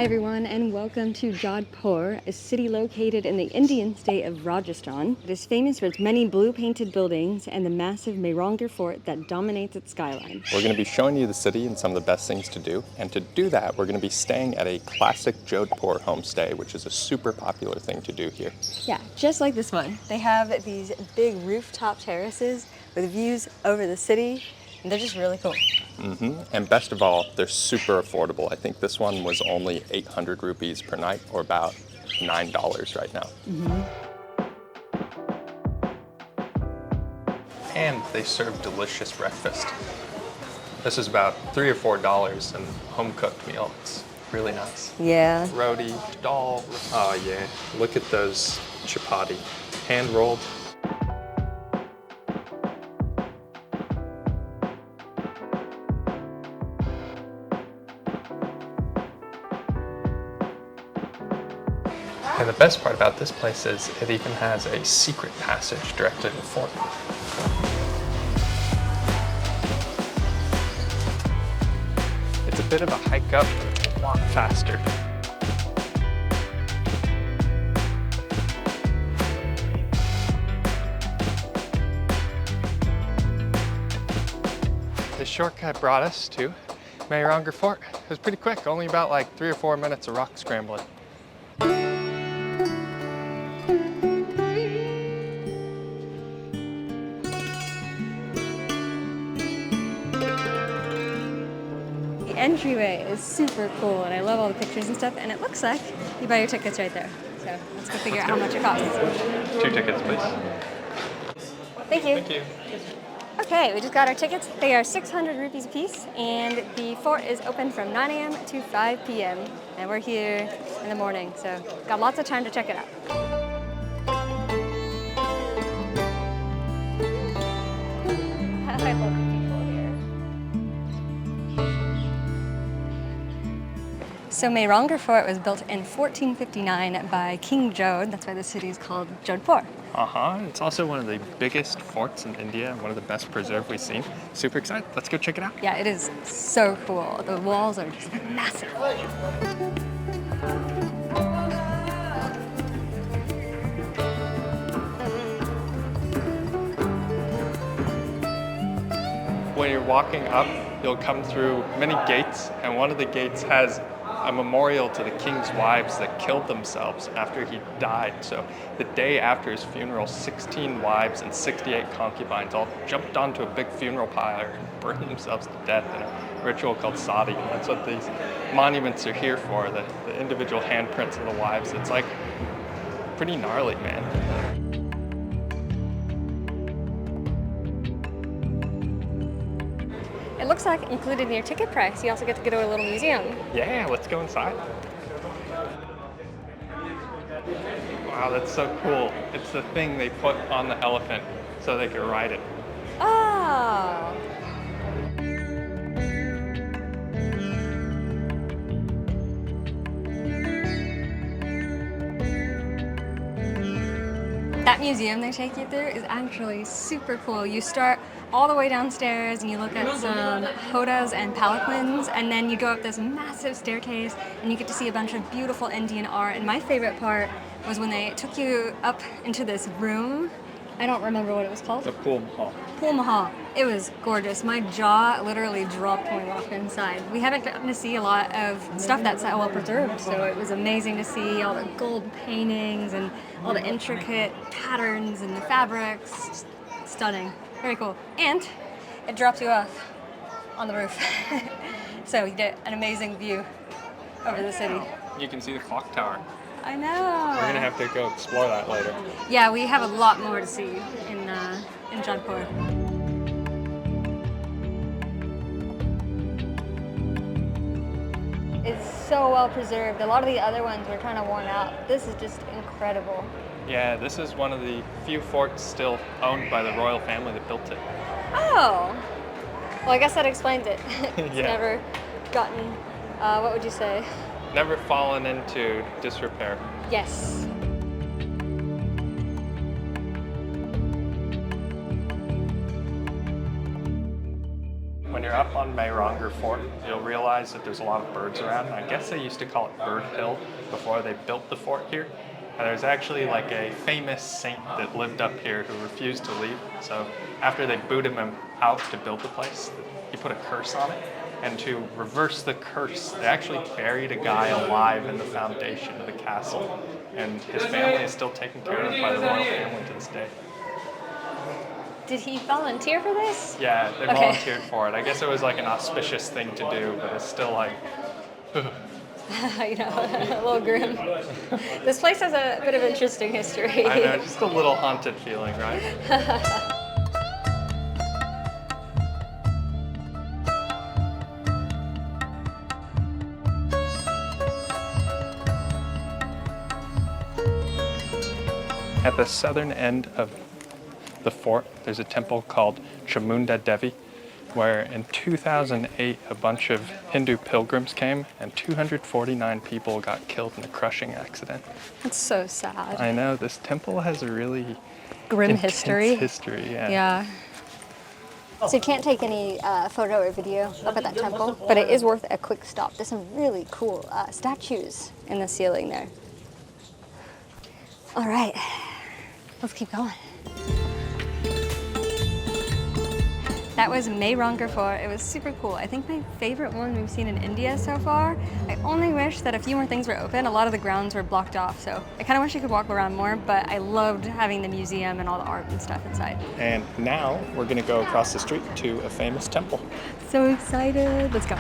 Hi everyone, and welcome to Jodhpur, a city located in the Indian state of Rajasthan. It is famous for its many blue-painted buildings and the massive Mehrangarh Fort that dominates its skyline. We're going to be showing you the city and some of the best things to do. And to do that, we're going to be staying at a classic Jodhpur homestay, which is a super popular thing to do here. Yeah, just like this one. They have these big rooftop terraces with views over the city, and they're just really cool. And best of all, they're super affordable. I think this one was only 800 rupees per night, or about $9 right now. And they serve delicious breakfast. This is about $3 or $4 and home-cooked meal. It's really nice. Yeah. Roti, dal. Oh yeah, look at those chapati, hand-rolled. And the best part about this place is it even has a secret passage directly to the fort. It's a bit of a hike up, but a lot faster. The shortcut brought us to Mehrangarh Fort. It was pretty quick, only about like 3 or 4 minutes of rock scrambling. The entryway is super cool, and I love all the pictures and stuff, and it looks like you buy your tickets right there. So let's go figure out how much it costs. 2 tickets, please. Thank you. Thank you. Okay, we just got our tickets. They are 600 rupees a piece, and the fort is open from 9 a.m. to 5 p.m. And we're here in the morning, so got lots of time to check it out. I love the people here. So Mehrangarh Fort was built in 1459 by King Jodh. That's why the city is called Jodhpur. It's also one of the biggest forts in India and one of the best preserved we've seen. Super excited. Let's go check it out. Yeah, it is so cool. The walls are just massive. When you're walking up, you'll come through many gates, and one of the gates has a memorial to the king's wives that killed themselves after he died. So the day after his funeral, 16 wives and 68 concubines all jumped onto a big funeral pyre and burned themselves to death in a ritual called sati. And that's what these monuments are here for, the individual handprints of the wives. It's like pretty gnarly, man. It looks like included in your ticket price, you also get to go to a little museum. Yeah, let's go inside. Wow, that's so cool. It's the thing they put on the elephant so they could ride it. Oh. That museum they take you through is actually super cool. You start all the way downstairs and you look at some hodas and palanquins, and then you go up this massive staircase and you get to see a bunch of beautiful Indian art. And my favorite part was when they took you up into this room. I don't remember what it was called. The pool mahal. Pool Mahal. It was gorgeous. My jaw literally dropped when we walked inside. We haven't gotten to see a lot of stuff that's that well preserved, so it was amazing to see all the gold paintings and all the intricate patterns and the fabrics. Stunning. Very cool. And it drops you off on the roof. So you get an amazing view over the city. You can see the clock tower. I know. We're gonna have to go explore that later. Yeah, we have a lot more to see in Jodhpur. It's so well preserved. A lot of the other ones were kind of worn out. This is just incredible. Yeah, this is one of the few forts still owned by the royal family that built it. Oh. Well, I guess that explains it. It's Yeah. never gotten, what would you say? Never fallen into disrepair. Yes. When you're you're up on Mehrangarh Fort, you'll realize that there's a lot of birds around. I guess they used to call it Bird Hill before they built the fort here. And there's actually like a famous saint that lived up here who refused to leave. So after they booted him out to build the place, he put a curse on it. And to reverse the curse, they actually buried a guy alive in the foundation of the castle. And his family is still taken care of by the royal family to this day. Did he volunteer for this? Yeah, they volunteered for it. I guess it was like an auspicious thing to do, but it's still like, You know, a little grim. This place has a bit of interesting history. I know, just a little haunted feeling, right? At the southern end of the fort, there's a temple called Chamunda Devi, where in 2008 a bunch of Hindu pilgrims came and 249 people got killed in a crushing accident. That's so sad. I know, this temple has a really Grim intense history. yeah. Yeah. So you can't take any photo or video up at that temple, but it is worth a quick stop. There's some really cool statues in the ceiling there. All right, let's keep going. That was Mehrangarh Fort. It was super cool. I think my favorite one we've seen in India so far. I only wish that a few more things were open. A lot of the grounds were blocked off, so I kind of wish I could walk around more, but I loved having the museum and all the art and stuff inside. And now we're gonna go across the street to a famous temple. So excited. Let's go.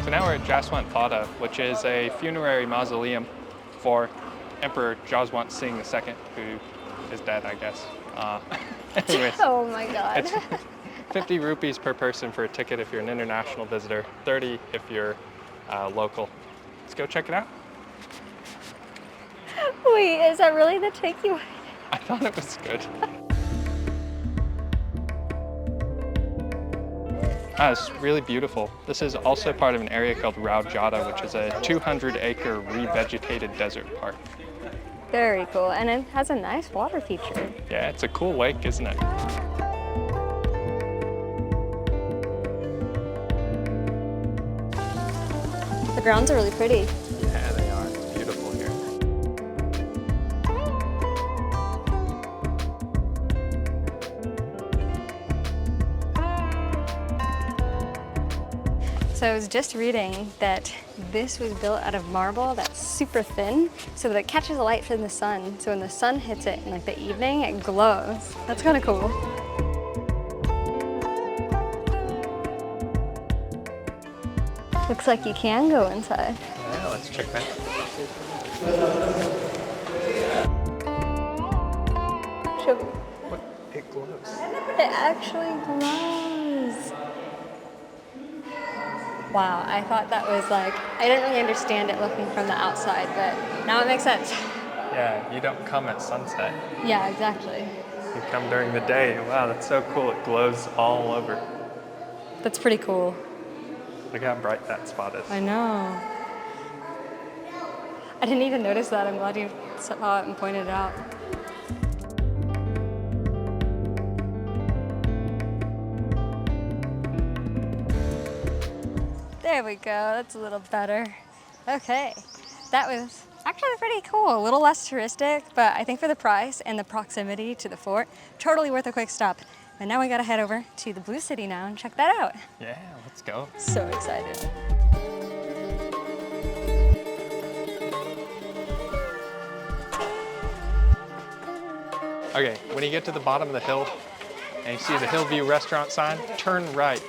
So now we're at Jaswant Thada, which is a funerary mausoleum for Emperor Jaswant Singh II, who is dead, I guess. Anyways, Oh my God. it's 50 rupees per person for a ticket if you're an international visitor, 30 if you're local. Let's go check it out. Wait, is that really the takeaway? I thought it was good. It's really beautiful. This is also part of an area called Raujada, which is a 200-acre revegetated desert park. Very cool, and it has a nice water feature. Yeah, it's a cool lake, isn't it? The grounds are really pretty. Yeah, they are. It's beautiful here. So I was just reading that this was built out of marble that's super thin so that it catches the light from the sun. So when the sun hits it in like the evening, it glows. That's kind of cool. Looks like you can go inside. Yeah, let's check that. What? It glows. It actually glows. Wow, I thought that was like, I didn't really understand it looking from the outside, but now it makes sense. Yeah, you don't come at sunset. Yeah, exactly. You come during the day. Wow, that's so cool. It glows all over. That's pretty cool. Look how bright that spot is. I know. I didn't even notice that. I'm glad you saw it and pointed it out. There we go. That's a little better. Okay. That was actually pretty cool. A little less touristic, but I think for the price and the proximity to the fort, totally worth a quick stop. And now we gotta head over to the Blue City now and check that out. Yeah, let's go. So excited. Okay, when you get to the bottom of the hill and you see the Hillview restaurant sign, turn right,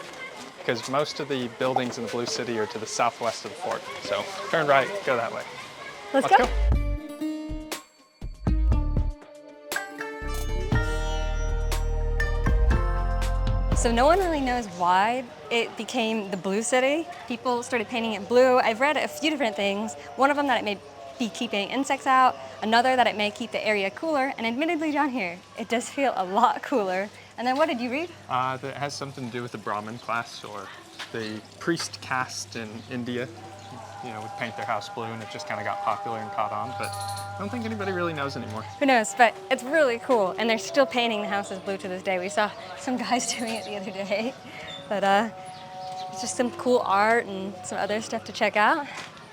because most of the buildings in the Blue City are to the southwest of the fort. So turn right, go that way. Let's go. So no one really knows why it became the Blue City. People started painting it blue. I've read a few different things. One of them that it may be keeping insects out, another that it may keep the area cooler, and admittedly down here, it does feel a lot cooler. And then what did you read? That has something to do with the Brahmin class or the priest caste in India. would paint their house blue, and it just kind of got popular and caught on. But I don't think anybody really knows anymore. Who knows? But it's really cool, and they're still painting the houses blue to this day. We saw some guys doing it the other day. But it's just some cool art and some other stuff to check out.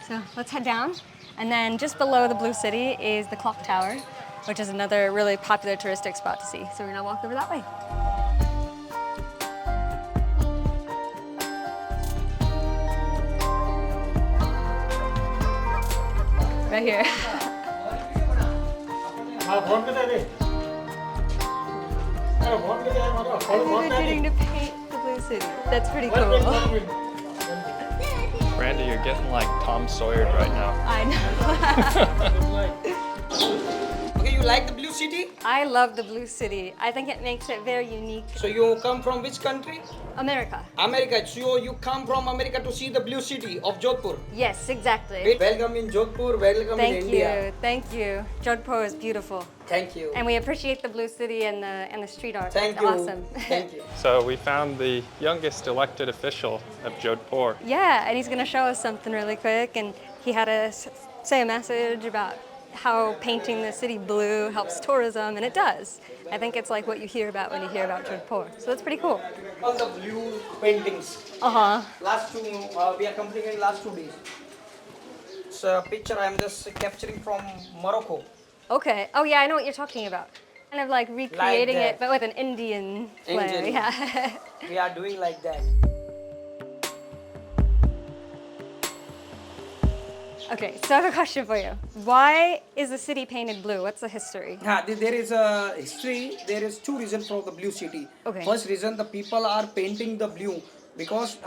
So let's head down. And then just below the Blue City is the Clock Tower, which is another really popular touristic spot to see. So we're gonna walk over that way. Right here. They're getting to paint the Blue City. That's pretty cool. Brandi, you're getting like Tom Sawyer right now. I know. Okay, you like the Blue City? I love the Blue City. I think it makes it very unique. So you come from which country? America. America. So you come from America to see the Blue City of Jodhpur. Yes, exactly. Welcome in Jodhpur, welcome in India. Thank you. Jodhpur is beautiful. Thank you. And we appreciate the Blue City and the street art. Thank It's you. awesome. Thank you. So we found the youngest elected official of Jodhpur. Yeah, and he's going to show us something really quick. And he had us say a message about how painting the city blue helps tourism, and it does. I think it's like what you hear about when you hear about Jodhpur. So that's pretty cool. All the blue paintings. Uh-huh. We are completing in last 2 days. It's a picture I am just capturing from Morocco. Okay. Oh, yeah, I know what you're talking about. Kind of like recreating that. it, but with an Indian flair. Indian. Yeah. We are doing like that. Okay, so I have a question for you. Why is the city painted blue? What's the history? There is a history. There is 2 reasons for the Blue City. Okay. First reason, the people are painting the blue because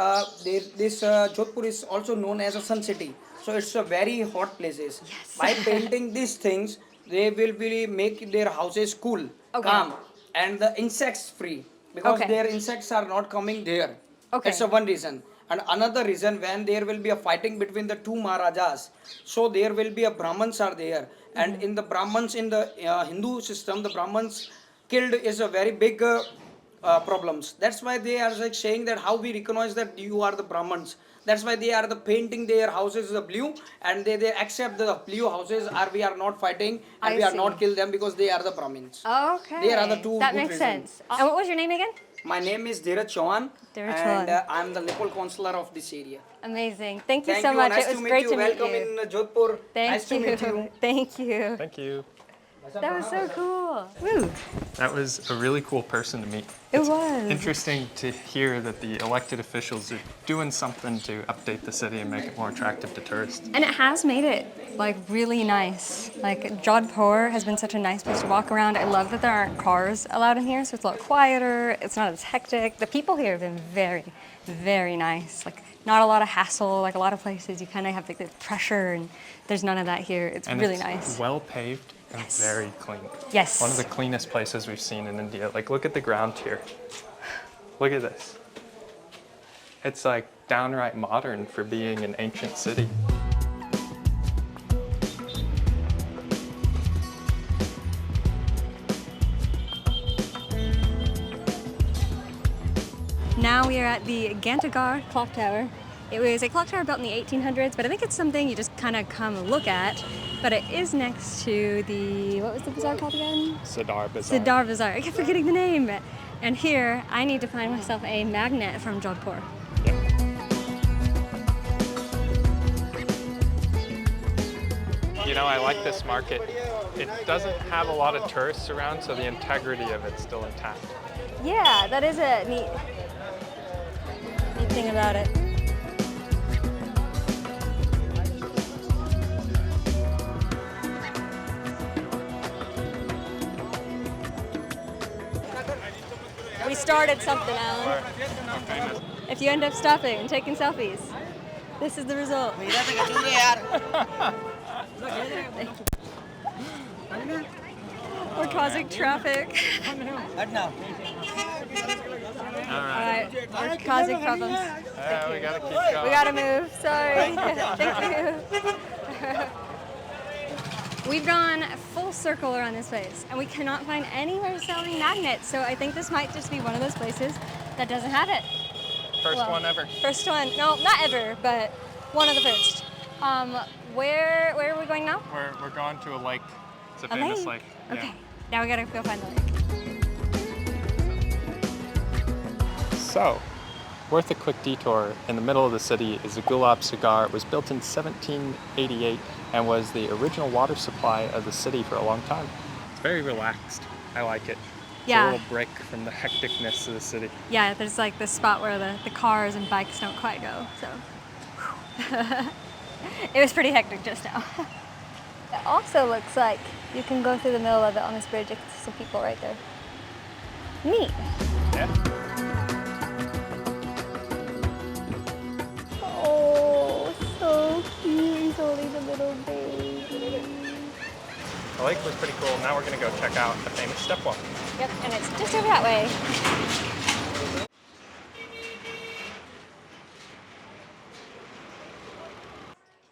this Jodhpur is also known as a sun city. So it's a very hot places. Yes. By painting these things, they will be make their houses cool, Okay. calm, and the insects free because Okay. their insects are not coming there. Okay. That's one reason. And another reason, when there will be a fighting between the 2 Maharajas, so there will be a Brahmins are there, and in the Brahmins, in the Hindu system, the Brahmins killed is a very big problems. That's why they are like saying that how we recognize that you are the Brahmins. That's why they are the painting their houses the blue, and they accept the blue houses. Are we are not fighting and I we are see. not kill them because they are the Brahmins. Okay. There are the 2 That good makes reasons. sense. And what was your name again? My name is Dheeraj Chauhan, Dheeraj and Chauhan. I'm the local councillor of this area. Amazing. Thank you Thank so you. much. Nice It was to meet great you. to meet Welcome you. in Jodhpur. Thank Nice you. to meet you. Thank you. Thank you. That was so cool. Woo. That was a really cool person to meet. It It's was. interesting to hear that the elected officials are doing something to update the city and make it more attractive to tourists. And it has made it like really nice. Like Jodhpur has been such a nice place to walk around. I love that there aren't cars allowed in here, so it's a lot quieter. It's not as hectic. The people here have been very, very nice. Like not a lot of hassle. Like a lot of places, you kind of have like the pressure, and there's none of that here. It's And really it's nice. well paved and Yes. very clean. Yes. One of the cleanest places we've seen in India. Like, look at the ground here. Look at this. It's like downright modern for being an ancient city. Now we are at the Ghantagar clock tower. It was a clock tower built in the 1800s, but I think it's something you just kind of come and look at. But it is next to the, what was the bazaar called again? Sardar Bazaar. Sardar Bazaar. I kept forgetting the name. And here, I need to find myself a magnet from Jodhpur. You know, I like this market. It doesn't have a lot of tourists around, so the integrity of it's still intact. Yeah, that is a neat thing about it. We started something, Alan. If you end up stopping and taking selfies, this is the result. We're causing traffic. Alright, we're causing problems. We gotta keep going. We gotta move, sorry. Thank you. We've gone full circle around this place, and we cannot find anywhere selling magnets, so I think this might just be one of those places that doesn't have it. First Well, one ever. First one, no, not ever, but one of the first. Where are we going now? We're going to a lake. It's a A famous lake. lake. Yeah. Okay. Now we gotta go find the lake. So, worth a quick detour. In the middle of the city is the Gulab Sagar. It was built in 1788 and was the original water supply of the city for a long time. It's very relaxed. I like it. It's Yeah. a little break from the hecticness of the city. Yeah, there's like this spot where the cars and bikes don't quite go, so. It was pretty hectic just now. It also looks like you can go through the middle of it on this bridge. I can see some people right there. Neat. Yeah. Oh, so cute. He's holding the little baby. The lake was pretty cool. Now we're gonna go check out the famous stepwell. Yep, and it's just over that way.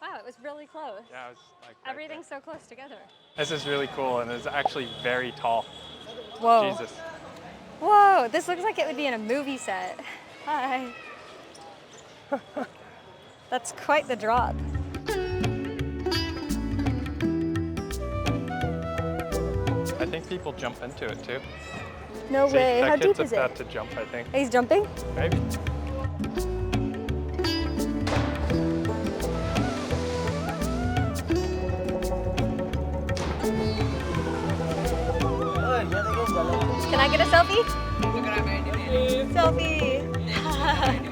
Wow, it was really close. Yeah, it was like right Everything's so close together. there. This is really cool and it's actually very tall. Whoa. Jesus. Whoa, this looks like it would be in a movie set. Hi. That's quite the drop. I think people jump into it too. No See, way. that How kid's deep is about it? to jump, I think. He's jumping? Maybe. Can I get a selfie? Selfie.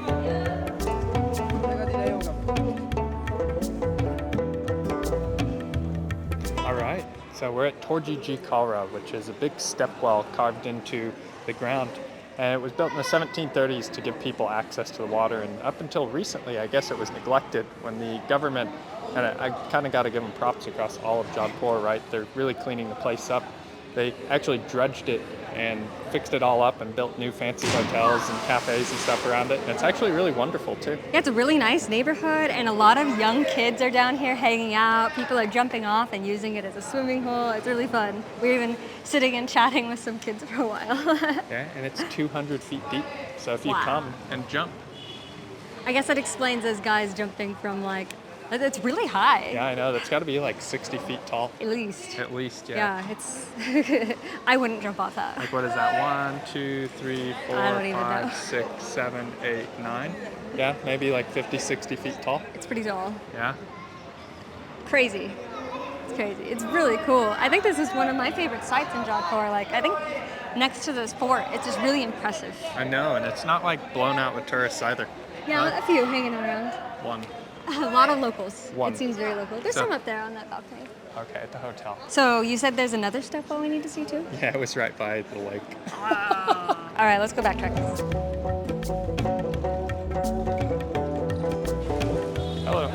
All right, so we're at Toorji Ka Jhalra, which is a big stepwell carved into the ground. And it was built in the 1730s to give people access to the water. And up until recently, I guess it was neglected when the government, and I kind of got to give them props across all of Jodhpur, right? They're really cleaning the place up. They actually dredged it and fixed it all up and built new fancy hotels and cafes and stuff around it. And it's actually really wonderful too. Yeah, it's a really nice neighborhood, and a lot of young kids are down here hanging out. People are jumping off and using it as a swimming hole. It's really fun. We're even sitting and chatting with some kids for a while. Yeah, and it's 200 feet deep. So if you Wow. come and jump, I guess that explains those guys jumping from it's really high. yeah, I know, that's got to be like 60 feet tall. At least. At least, Yeah, it's. I wouldn't jump off that. Like, what is that? 1, 2, 3, 4, I don't even know. 5, 6, 7, 8, 9. Yeah, maybe like 50, 60 feet tall. It's pretty tall. Yeah. Crazy. It's crazy. It's really cool. I think this is one of my favorite sites in Jodhpur. Like, I think next to this fort, it's just really impressive. I know, and it's not like blown out with tourists either. Yeah, a few hanging around. One. A lot of locals. One. It seems very local. There's So- some up there on that balcony. Okay, at the hotel. So you said there's another stepwell we need to see too? Yeah, it was right by the lake. All right, let's go backtrack. Hello.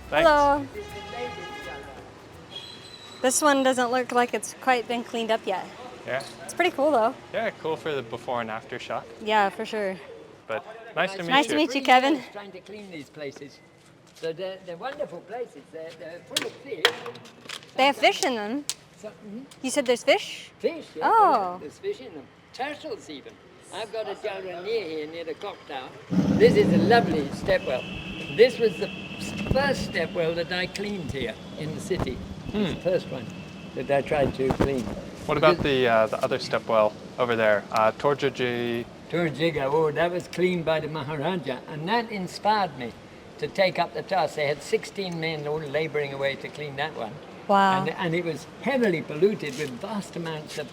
Thanks. Hello. This one doesn't look like it's quite been cleaned up yet. Yeah. It's pretty cool though. Yeah, cool for the before and after shot. Yeah, for sure. But nice to meet Nice you. to meet you, 3 Kevin. years trying to clean these places. So they're wonderful places. They're full of fish. They have fish in them. So, You said there's fish? fish, yeah. Oh. There's fish in them. Turtles even. I've got a jalra near here, near the clock tower. This is a lovely stepwell. This was the first stepwell that I cleaned here in the city. It's the first one that I tried to clean. What about the other stepwell over there? Toorji Toorji Ka, oh, that was cleaned by the Maharaja, and that inspired me to take up the task. They had 16 men all laboring away to clean that one. Wow. And it was heavily polluted with vast amounts of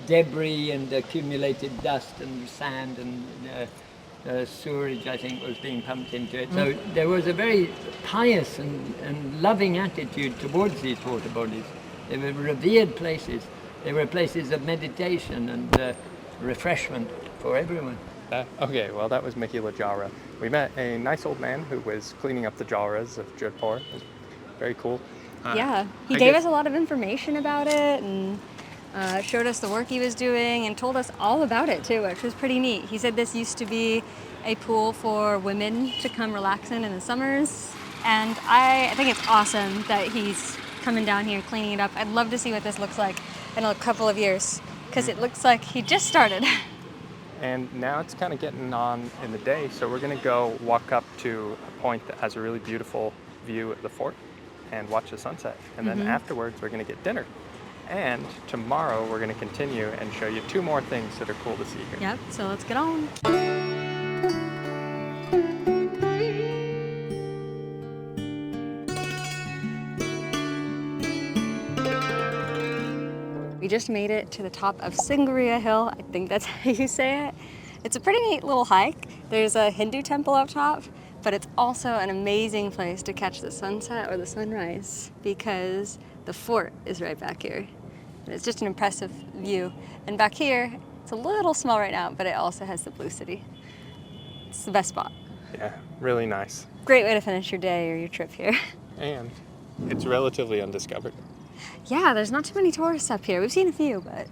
debris and accumulated dust and sand and sewerage, I think, was being pumped into it. So there was a very pious and loving attitude towards these water bodies. They were revered places. They were places of meditation and refreshment for everyone. Okay, well, that was Mahila Jhalra. We met a nice old man who was cleaning up the Jhalras of Jodhpur. It was very cool. Yeah, he I gave guess- us a lot of information about it and showed us the work he was doing and told us all about it too, which was pretty neat. He said this used to be a pool for women to come relax in the summers, and I think it's awesome that he's coming down here cleaning it up. I'd love to see what this looks like in a couple of years, because it looks like he just started. And now it's kind of getting on in the day, so we're going to go walk up to a point that has a really beautiful view of the fort and watch the sunset. And then afterwards, we're going to get dinner. And tomorrow, we're going to continue and show you 2 more things that are cool to see here. Yep, so let's get on. We just made it to the top of Singhoria Hill. I think that's how you say it. It's a pretty neat little hike. There's a Hindu temple up top, but it's also an amazing place to catch the sunset or the sunrise because the fort is right back here. And it's just an impressive view. And back here, it's a little small right now, but it also has the blue city. It's the best spot. Yeah, really nice. Great way to finish your day or your trip here. And it's relatively undiscovered. Yeah, there's not too many tourists up here. We've seen a few, but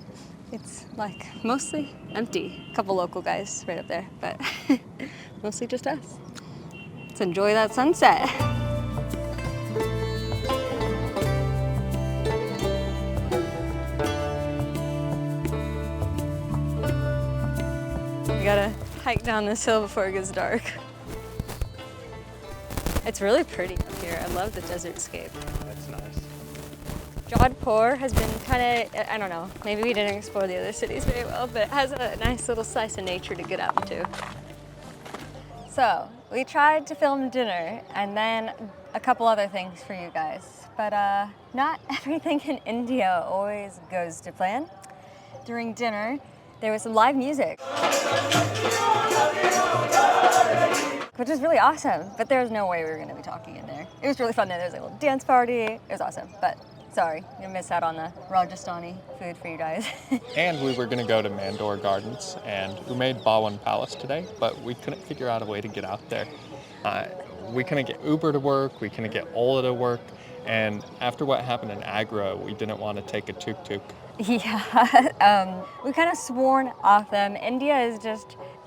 it's like mostly empty. A couple local guys right up there, but mostly just us. Let's enjoy that sunset. We gotta hike down this hill before it gets dark. It's really pretty up here. I love the desertscape. That's nice. Jodhpur has been kind of, I don't know, maybe we didn't explore the other cities very well, but it has a nice little slice of nature to get out to. So, we tried to film dinner and then a couple other things for you guys, but not everything in India always goes to plan. During dinner, there was some live music, which was really awesome, but there was no way we were going to be talking in there. It was really fun though. There was a little dance party. It was awesome, but sorry, you missed out on the Rajasthani food for you guys. And we were going to go to Mandor Gardens, and we made Bhawan Palace today, but we couldn't figure out a way to get out there. We couldn't get Uber to work, we couldn't get Ola to work, and after what happened in Agra, we didn't want to take a tuk-tuk. Yeah, we kind of sworn off them. India is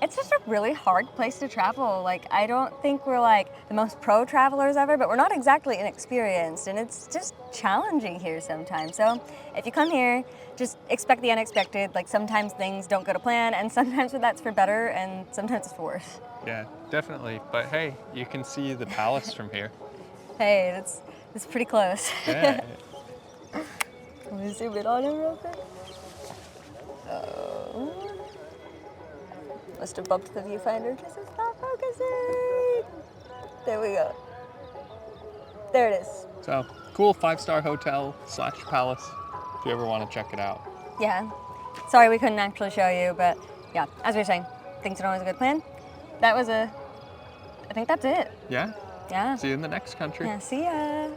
it's just a really hard place to travel. Like, I don't think we're like the most pro travelers ever, but we're not exactly inexperienced, and it's just challenging here sometimes. So if you come here, just expect the unexpected. Like, sometimes things don't go to plan, and sometimes that's for better, and sometimes it's for worse. Yeah, definitely. But hey, you can see the palace from here. Hey, that's pretty close. Yeah. Can we zoom in on him real quick? Oh. Must have bumped the viewfinder because it's not focusing. There we go. There it is. So, cool 5-star hotel / palace, if you ever want to check it out. Yeah. Sorry we couldn't actually show you, but yeah, as we were saying, things are always a good plan. I think that's it. Yeah? Yeah. See you in the next country. Yeah, see ya.